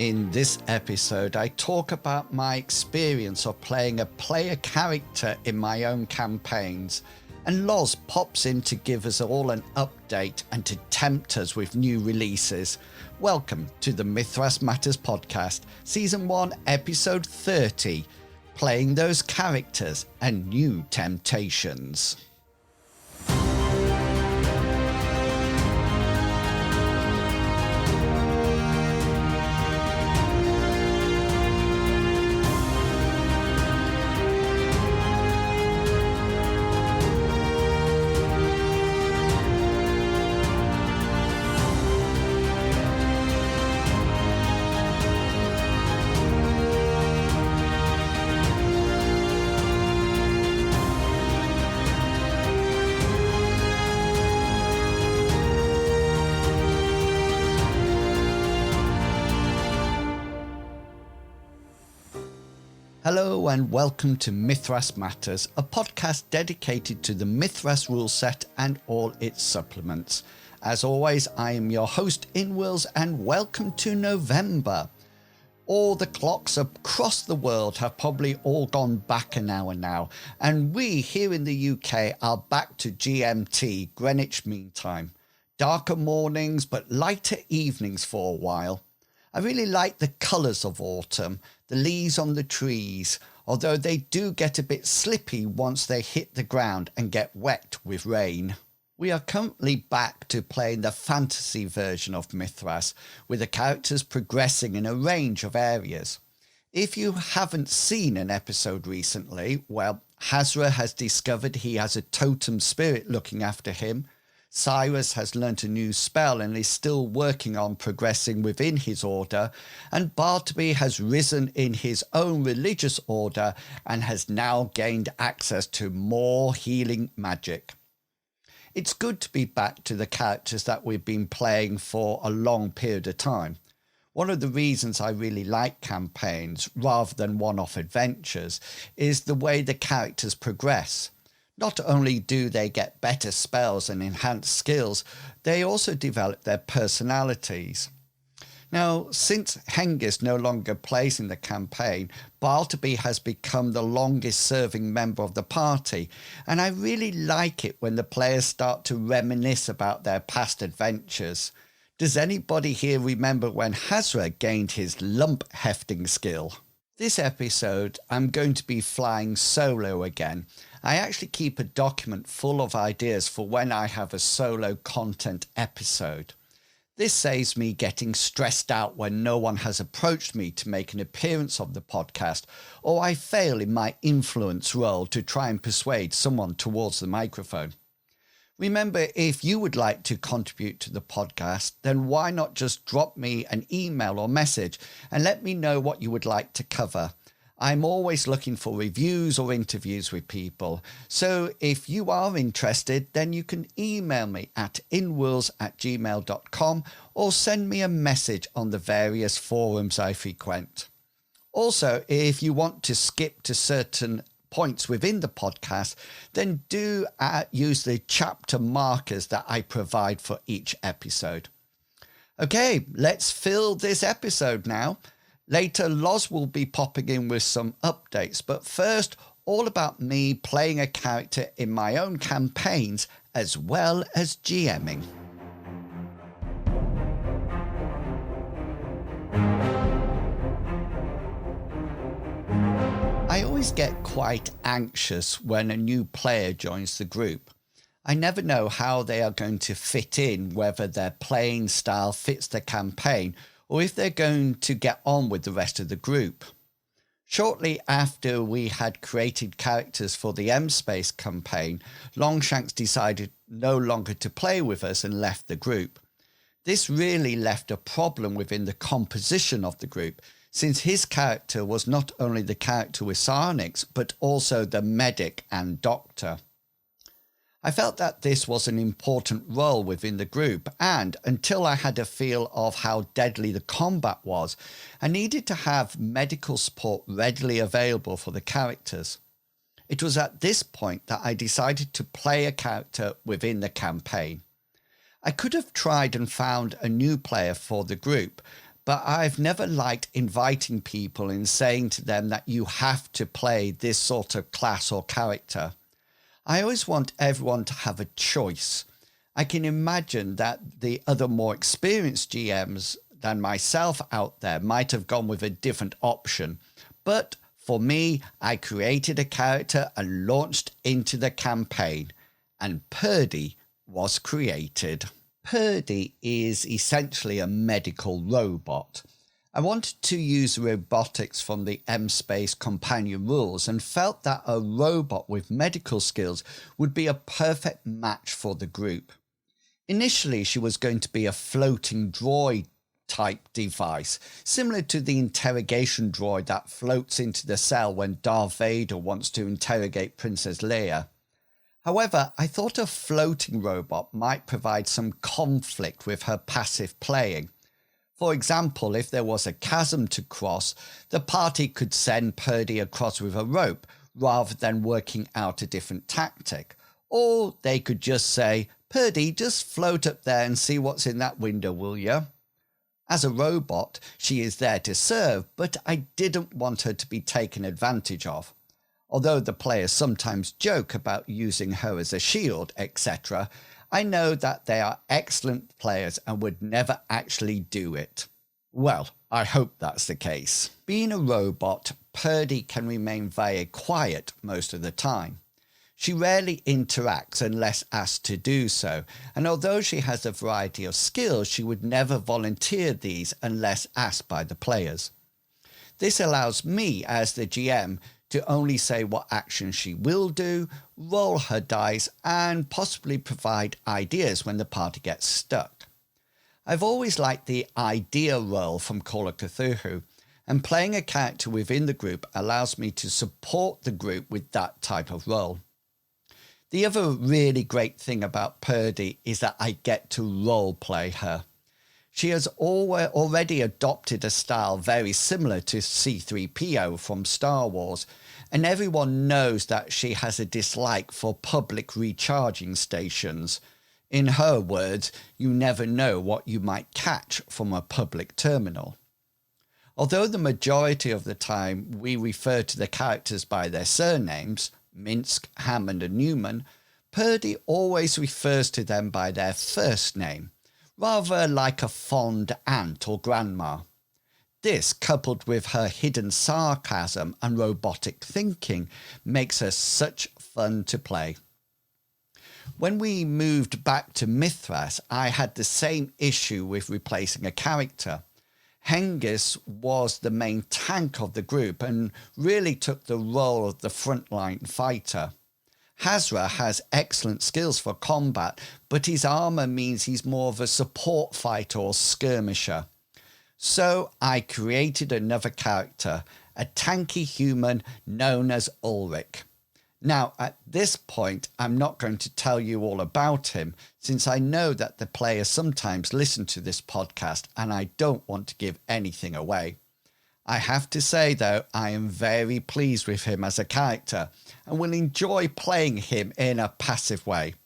In this episode, I talk about my experience of playing a player character in my own campaigns, and Loz pops in to give us all an update and to tempt us with new releases. Welcome to the Mythras Matters podcast, Season 1, Episode 30, Playing Those Characters and New Temptations. Hello and welcome to Mythras Matters, a podcast dedicated to the Mythras rule set and all its supplements. As always, I am your host, Inwils, and welcome to November. All the clocks across the world have probably all gone back an hour now, and we here in the UK are back to GMT, Greenwich Mean Time. Darker mornings but lighter evenings for a while. I really like the colours of autumn, the leaves on the trees, although they do get a bit slippy once they hit the ground and get wet with rain. We are currently back to playing the fantasy version of Mythras, with the characters progressing in a range of areas. If you haven't seen an episode recently, well, Hazra has discovered he has a totem spirit looking after him. Cyrus has learnt a new spell and is still working on progressing within his order, and Bartleby has risen in his own religious order and has now gained access to more healing magic. It's good to be back to the characters that we've been playing for a long period of time. One of the reasons I really like campaigns rather than one-off adventures is the way the characters progress. Not only do they get better spells and enhanced skills, they also develop their personalities. Now, since Hengist no longer plays in the campaign, Bartleby has become the longest serving member of the party, and I really like it when the players start to reminisce about their past adventures. Does anybody here remember when Hazra gained his lump hefting skill? This episode, I'm going to be flying solo again. I actually keep a document full of ideas for when I have a solo content episode. This saves me getting stressed out when no one has approached me to make an appearance of the podcast, or I fail in my influence role to try and persuade someone towards the microphone. Remember, if you would like to contribute to the podcast, then why not just drop me an email or message and let me know what you would like to cover. I'm always looking for reviews or interviews with people. So if you are interested, then you can email me at inwils@gmail.com or send me a message on the various forums I frequent. Also, if you want to skip to certain points within the podcast, then do use the chapter markers that I provide for each episode. Okay, let's fill this episode now. Later, Loz will be popping in with some updates, but first, all about me playing a character in my own campaigns as well as GMing. I always get quite anxious when a new player joins the group. I never know how they are going to fit in, whether their playing style fits the campaign or if they're going to get on with the rest of the group. Shortly after we had created characters for the M-Space campaign, Longshanks decided no longer to play with us and left the group. This really left a problem within the composition of the group, since his character was not only the character with psionics, but also the medic and doctor. I felt that this was an important role within the group, and until I had a feel of how deadly the combat was, I needed to have medical support readily available for the characters. It was at this point that I decided to play a character within the campaign. I could have tried and found a new player for the group, but I've never liked inviting people and saying to them that you have to play this sort of class or character. I always want everyone to have a choice. I can imagine that the other more experienced GMs than myself out there might have gone with a different option. But for me, I created a character and launched into the campaign, and Purdy was created. Purdy is essentially a medical robot. I wanted to use robotics from the M-Space companion rules and felt that a robot with medical skills would be a perfect match for the group. Initially, she was going to be a floating droid type device, similar to the interrogation droid that floats into the cell when Darth Vader wants to interrogate Princess Leia. However, I thought a floating robot might provide some conflict with her passive playing. For example, if there was a chasm to cross, the party could send Purdy across with a rope rather than working out a different tactic. Or they could just say, "Purdy, just float up there and see what's in that window, will you?" As a robot, she is there to serve, but I didn't want her to be taken advantage of. Although the players sometimes joke about using her as a shield, etc., I know that they are excellent players and would never actually do it. Well, I hope that's the case. Being a robot, Purdy can remain very quiet most of the time. She rarely interacts unless asked to do so, and although she has a variety of skills, she would never volunteer these unless asked by the players. This allows me, as the GM, to only say what action she will do, roll her dice, and possibly provide ideas when the party gets stuck. I've always liked the idea role from Call of Cthulhu, and playing a character within the group allows me to support the group with that type of role. The other really great thing about Purdy is that I get to role play her. She has already adopted a style very similar to C-3PO from Star Wars, and everyone knows that she has a dislike for public recharging stations. In her words, you never know what you might catch from a public terminal. Although the majority of the time we refer to the characters by their surnames, Minsk, Hammond and Newman, Purdy always refers to them by their first name, rather like a fond aunt or grandma. This, coupled with her hidden sarcasm and robotic thinking, makes her such fun to play. When we moved back to Mythras, I had the same issue with replacing a character. Hengist was the main tank of the group and really took the role of the frontline fighter. Hazra has excellent skills for combat, but his armour means he's more of a support fighter or skirmisher. So I created another character, a tanky human known as Ulrich. Now, at this point, I'm not going to tell you all about him, since I know that the players sometimes listen to this podcast and I don't want to give anything away. I have to say, though, I am very pleased with him as a character and will enjoy playing him in a passive way.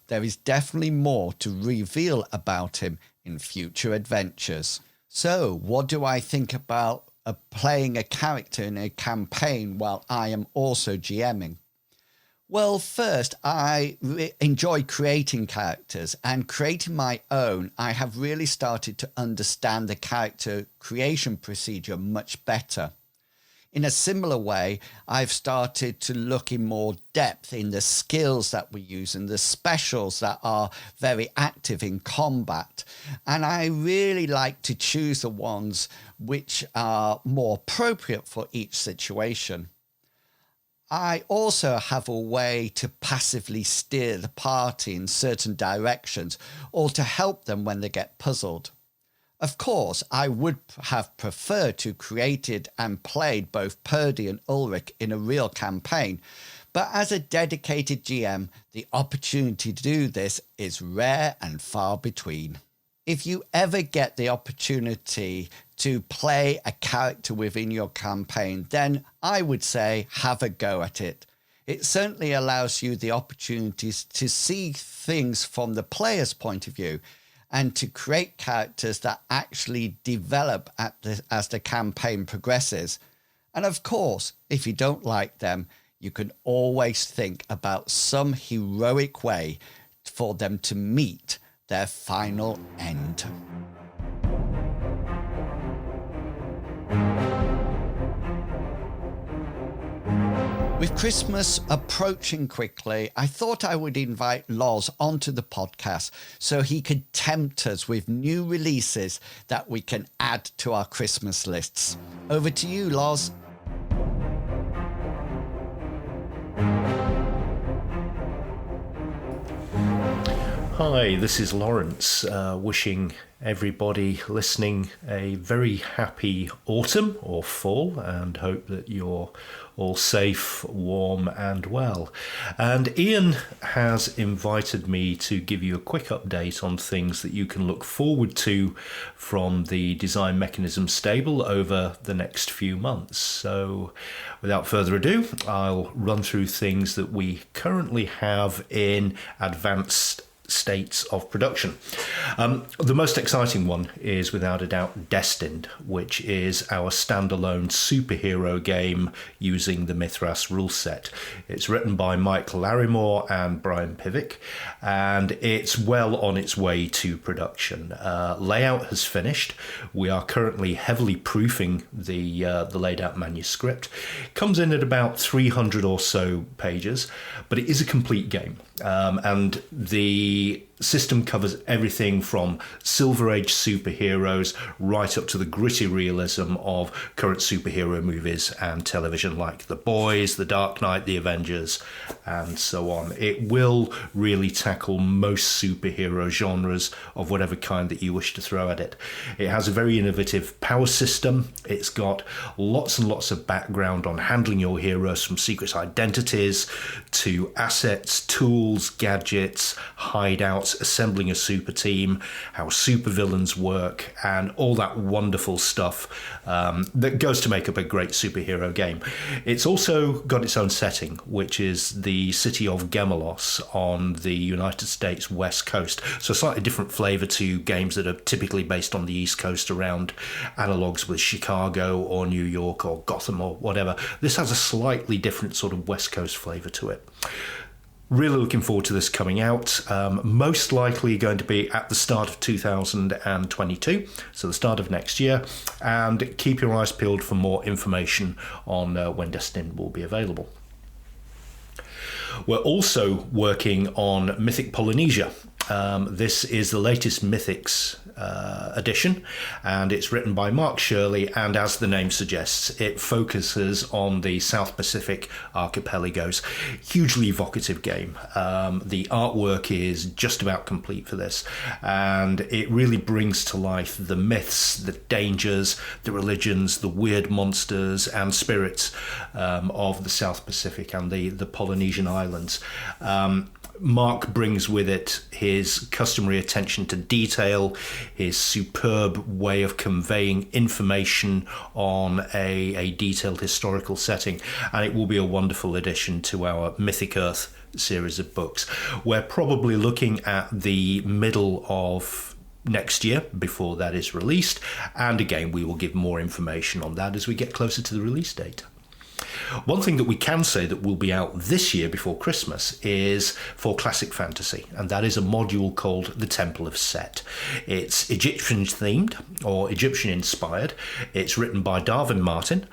There is definitely more to reveal about him in future adventures. So, what do I think about playing a character in a campaign while I am also GMing? Well, first, I enjoy creating characters, and creating my own, I have really started to understand the character creation procedure much better. In a similar way, I've started to look in more depth in the skills that we use and the specials that are very active in combat. And I really like to choose the ones which are more appropriate for each situation. I also have a way to passively steer the party in certain directions or to help them when they get puzzled. Of course, I would have preferred to created and played both Purdy and Ulrich in a real campaign, but as a dedicated GM, the opportunity to do this is rare and far between. If you ever get the opportunity to play a character within your campaign, then I would say have a go at it. It certainly allows you the opportunities to see things from the player's point of view, and to create characters that actually develop as the campaign progresses. And of course, if you don't like them, you can always think about some heroic way for them to meet their final end. With Christmas approaching quickly, I thought I would invite Loz onto the podcast so he could tempt us with new releases that we can add to our Christmas lists. Over to you, Loz. Hi, this is Lawrence, wishing everybody listening a very happy autumn or fall, and hope that you're all safe, warm and well. And Ian has invited me to give you a quick update on things that you can look forward to from the Design Mechanism stable over the next few months. So without further ado, I'll run through things that we currently have in advanced states of production. The most exciting one is without a doubt Destined, which is our standalone superhero game using the Mythras rule set. It's written by Mike Larimore and Brian Pivick, and it's well on its way to production. Layout has finished. We are currently heavily proofing the laid out manuscript. Comes in at about 300 or so pages, but it is a complete game. And the system covers everything from Silver Age superheroes right up to the gritty realism of current superhero movies and television like The Boys, The Dark Knight, The Avengers, and so on. It will really tackle most superhero genres of whatever kind that you wish to throw at it. It has a very innovative power system. It's got lots and lots of background on handling your heroes, from secret identities to assets, tools, gadgets, hideouts, assembling a super team, how supervillains work, and all that wonderful stuff that goes to make up a great superhero game. It's also got its own setting, which is the city of Gemelos on the United States West Coast. So a slightly different flavour to games that are typically based on the East Coast around analogues with Chicago or New York or Gotham or whatever. This has a slightly different sort of West Coast flavour to it. Really looking forward to this coming out. Most likely going to be at the start of 2022, so the start of next year. And keep your eyes peeled for more information on when Destined will be available. We're also working on Mythic Polynesia. This is the latest Mythics edition, and it's written by Mark Shirley, and as the name suggests, it focuses on the South Pacific archipelagos. Hugely evocative game. The artwork is just about complete for this, and it really brings to life the myths, the dangers, the religions, the weird monsters and spirits of the South Pacific and the Polynesian islands. Mark brings with it his customary attention to detail, his superb way of conveying information on a detailed historical setting, and it will be a wonderful addition to our Mythic Earth series of books. We're probably looking at the middle of next year before that is released, and again we will give more information on that as we get closer to the release date. One thing that we can say that will be out this year before Christmas is for classic fantasy, and that is a module called the Temple of Set. It's Egyptian themed or Egyptian inspired. It's written by Darwin Martin,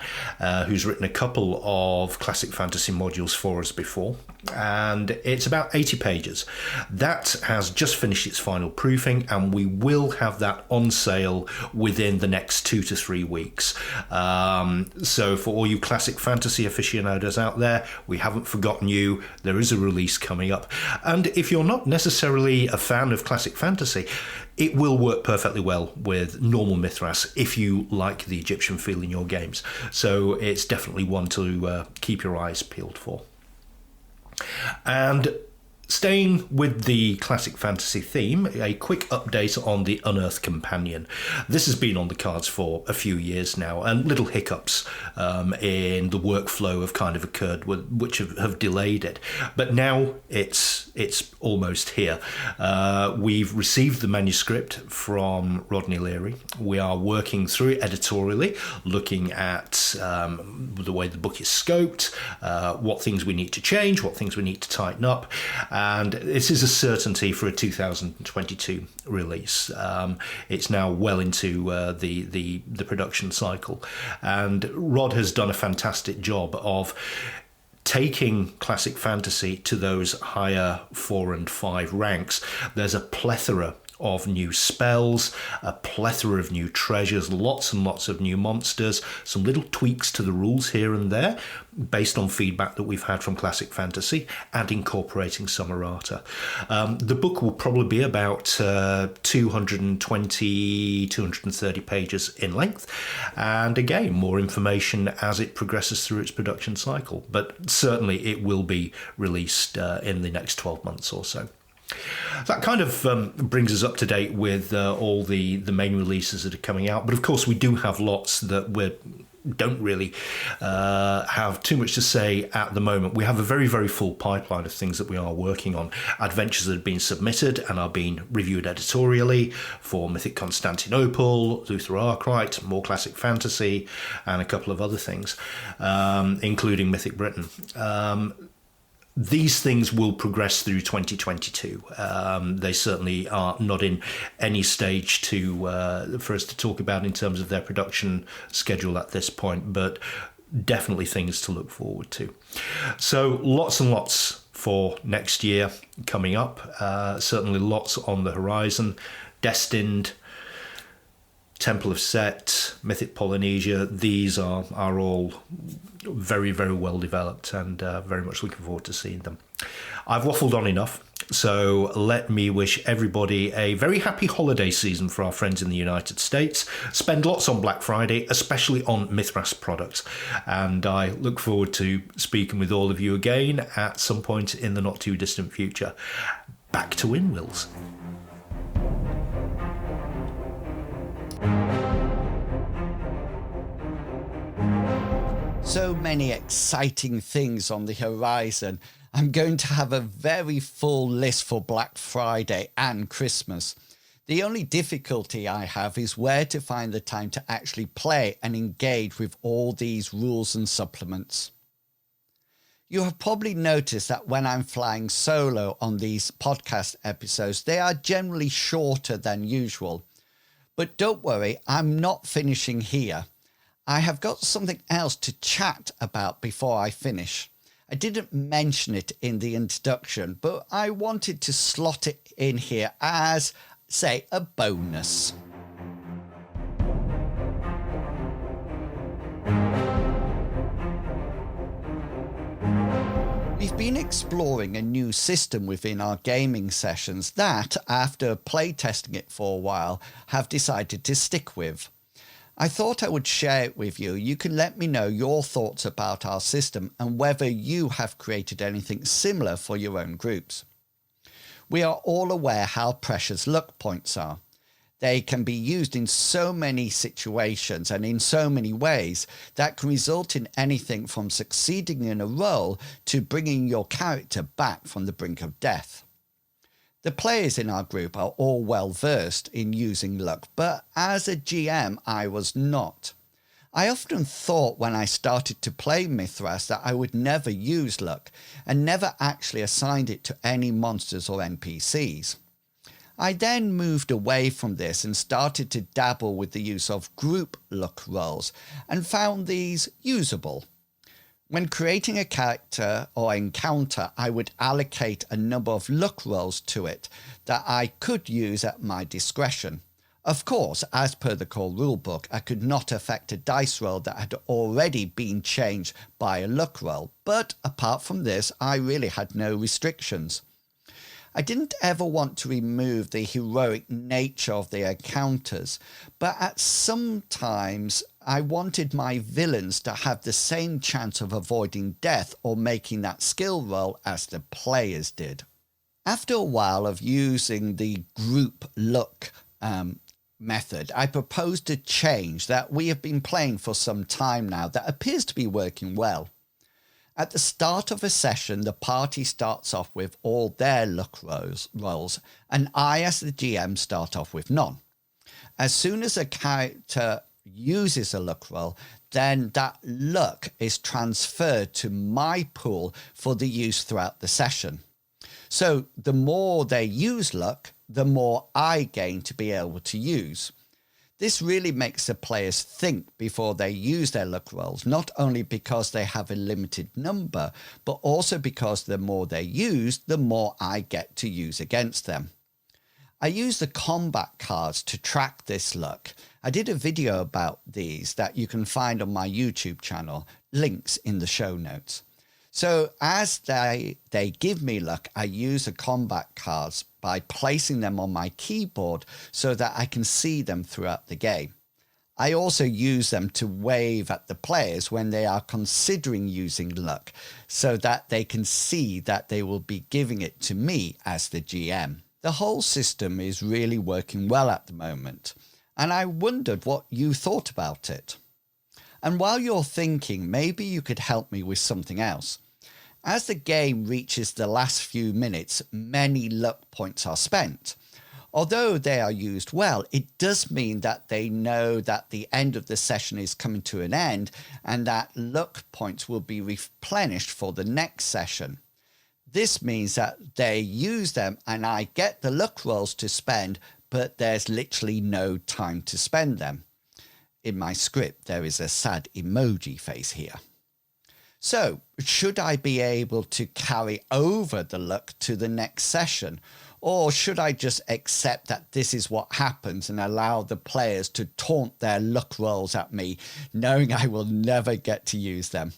who's written a couple of classic fantasy modules for us before, and it's about 80 pages. That has just finished its final proofing, and we will have that on sale within the next 2 to 3 weeks. So for all you classic fantasy aficionados out there, we haven't forgotten you. There is a release coming up, and if you're not necessarily a fan of classic fantasy, it will work perfectly well with normal Mythras if you like the Egyptian feel in your games. So it's definitely one to keep your eyes peeled for. And Staying with the classic fantasy theme, a quick update on the Unearthed Companion. This has been on the cards for a few years now, and little hiccups in the workflow have kind of occurred, which have delayed it. But now it's almost here. We've received the manuscript from Rodney Leary. We are working through it editorially, looking at the way the book is scoped, what things we need to change, what things we need to tighten up. And this is a certainty for a 2022 release. It's now well into the production cycle. And Rod has done a fantastic job of taking classic fantasy to those higher 4 and 5 ranks. There's a plethora of new spells, a plethora of new treasures, lots and lots of new monsters, some little tweaks to the rules here and there based on feedback that we've had from classic fantasy, and incorporating some errata. The book will probably be about 220, 230 pages in length, and again, more information as it progresses through its production cycle, but certainly it will be released in the next 12 months or so. That kind of brings us up to date with all the main releases that are coming out. But of course, we do have lots that we don't really have too much to say at the moment. We have a very, very full pipeline of things that we are working on. Adventures that have been submitted and are being reviewed editorially for Mythic Constantinople, Luther Arkwright, more classic fantasy, and a couple of other things, including Mythic Britain. These things will progress through 2022. They certainly are not in any stage for us to talk about in terms of their production schedule at this point, but definitely things to look forward to. So lots and lots for next year coming up. Certainly lots on the horizon. Destined, Temple of Set, Mythic Polynesia, these are all very, very well developed, and very much looking forward to seeing them. I've waffled on enough, so let me wish everybody a very happy holiday season for our friends in the United States. Spend lots on Black Friday, especially on Mythras products, and I look forward to speaking with all of you again at some point in the not too distant future. Back to inwils. So many exciting things on the horizon. I'm going to have a very full list for Black Friday and Christmas. The only difficulty I have is where to find the time to actually play and engage with all these rules and supplements. You have probably noticed that when I'm flying solo on these podcast episodes, they are generally shorter than usual. But don't worry, I'm not finishing here. I have got something else to chat about before I finish. I didn't mention it in the introduction, but I wanted to slot it in here as, say, a bonus. We've been exploring a new system within our gaming sessions that, after playtesting it for a while, have decided to stick with. I thought I would share it with you. You can let me know your thoughts about our system and whether you have created anything similar for your own groups. We are all aware how precious luck points are. They can be used in so many situations and in so many ways that can result in anything from succeeding in a role to bringing your character back from the brink of death. The players in our group are all well versed in using luck, but as a GM, I was not. I often thought when I started to play Mythras that I would never use luck and never actually assigned it to any monsters or NPCs. I then moved away from this and started to dabble with the use of group luck rolls and found these usable. When creating a character or encounter, I would allocate a number of luck rolls to it that I could use at my discretion. Of course, as per the core rulebook, I could not affect a dice roll that had already been changed by a luck roll, but apart from this, I really had no restrictions. I didn't ever want to remove the heroic nature of the encounters, but at some times I wanted my villains to have the same chance of avoiding death or making that skill roll as the players did. After a while of using the group look method, I proposed a change that we have been playing for some time now that appears to be working well. At the start of a session, the party starts off with all their luck rolls, and I, as the GM, start off with none. As soon as a character uses a luck roll, then that luck is transferred to my pool for the use throughout the session. So the more they use luck, the more I gain to be able to use. This really makes the players think before they use their luck rolls, not only because they have a limited number, but also because the more they use, the more I get to use against them. I use the combat cards to track this luck. I did a video about these that you can find on my YouTube channel, links in the show notes. So as they give me luck, I use the combat cards by placing them on my keyboard so that I can see them throughout the game. I also use them to wave at the players when they are considering using luck so that they can see that they will be giving it to me as the GM. The whole system is really working well at the moment, and I wondered what you thought about it. And while you're thinking, maybe you could help me with something else. As the game reaches the last few minutes, many luck points are spent. Although they are used well, it does mean that they know that the end of the session is coming to an end and that luck points will be replenished for the next session. This means that they use them and I get the luck rolls to spend, but there's literally no time to spend them. In my script, there is a sad emoji face here. So, should I be able to carry over the luck to the next session? Or should I just accept that this is what happens and allow the players to taunt their luck rolls at me, knowing I will never get to use them?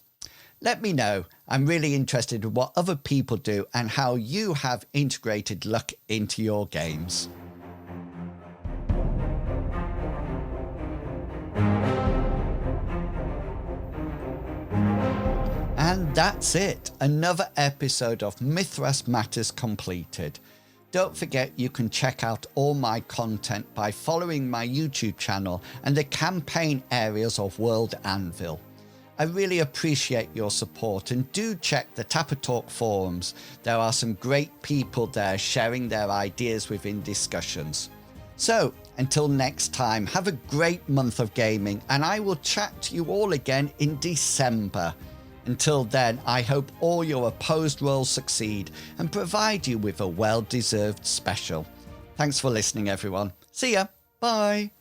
Let me know. I'm really interested in what other people do and how you have integrated luck into your games. And that's it. Another episode of Mythras Matters completed. Don't forget you can check out all my content by following my YouTube channel and the campaign areas of World Anvil. I really appreciate your support and do check the Tapper Talk forums. There are some great people there sharing their ideas within discussions. So until next time, have a great month of gaming and I will chat to you all again in December. Until then, I hope all your opposed rolls succeed and provide you with a well-deserved special. Thanks for listening, everyone. See ya. Bye.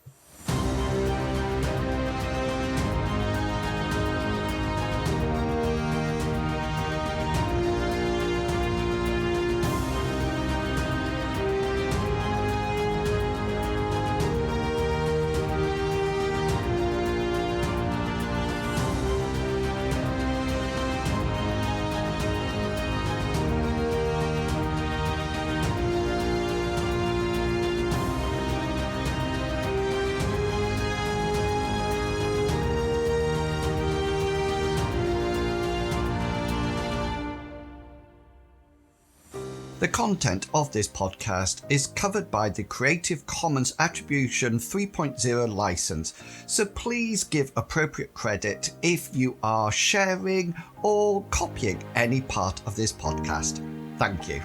The content of this podcast is covered by the Creative Commons Attribution 3.0 license, so please give appropriate credit if you are sharing or copying any part of this podcast. Thank you.